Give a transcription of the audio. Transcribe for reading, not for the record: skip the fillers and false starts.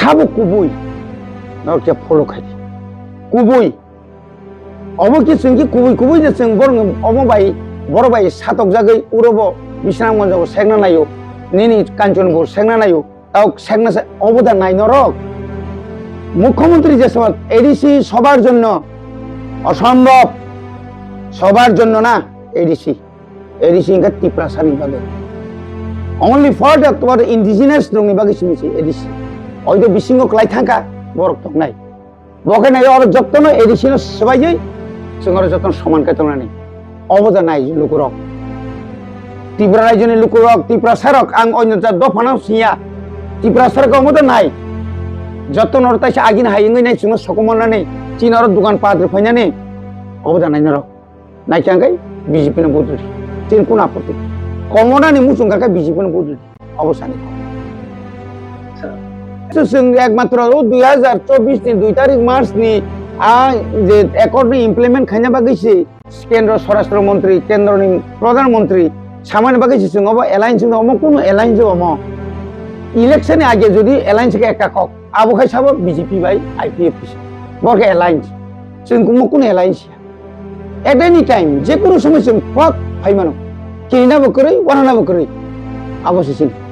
সাবো কুবুই নরকে follow খাই কুবুই অবকি কি কুবুই কুবুই যে जों বরং অমবাই বড় ভাই সাতক জায়গায় উড়ব বিশ্রামগঞ্জ সেগনা নাইও নিনি কাঞ্চনপুর সেগনা নাইও তাও সেগনা অবদান নাই নরক মুখ্যমন্ত্রী যে সব এডিসি সবার জন্য অসম্ভব সবার জন্য না এডিসি ইনকা টিপ্রাসানি বাগে only for the তোমার ইন্ডিজিনাস রংনি বাগে সিমিছি এডিসি ওই তো বিসিঙ্গ ক্লাই থাকা বরক তক নাই বকে নাই আর যত্ন এডিসি সবাই যাই जों যত্ন সমান কাতনা নেই অবদান নাই লুকুরক ত্রিপুরা রাজ্যনি লুকুরক ত্রিপুরা সারক আং অন্য দফানাও সিয়া ত্রিপুরা সারক অবদান নাই যত্ন তাইছে আগিন হাইঙ্গই নাই जों সকমনা নেই চীনর দোকান পাদ্র ফাইনা নেই অবদান নাই নরক নাইকাঙ্গাই বিজেপি নে বুদ্ধি চীন কোন আপত্তি কমনা নি মুসুং কাকা বিজেপি নে বুদ্ধি অবসানি जों একমাত্র 2024 নি 2 তারিখ মার্চ নি যে একর্ডনি ইমপ্লিমেন্ট খাইনা বাগিছে কেন্দ্র স্বরাষ্ট্রমন্ত্রী কেন্দ্রনি প্রধানমন্ত্রী সামান্য বাগিছে जों অব এলায়েন্স অম কোন এলায়েন্স অম ইলেকশনে আগে যদি এলায়েন্সকে একটা কক আবহাই সাব বিজেপি বাই আইপিএফ বরকে এলায়েন্স जों কোন এলায়েন্স at any time যে কোনো সময় जों কক ফাইমানো কিনাবো করে ওয়ানাবো করে অবশ্যই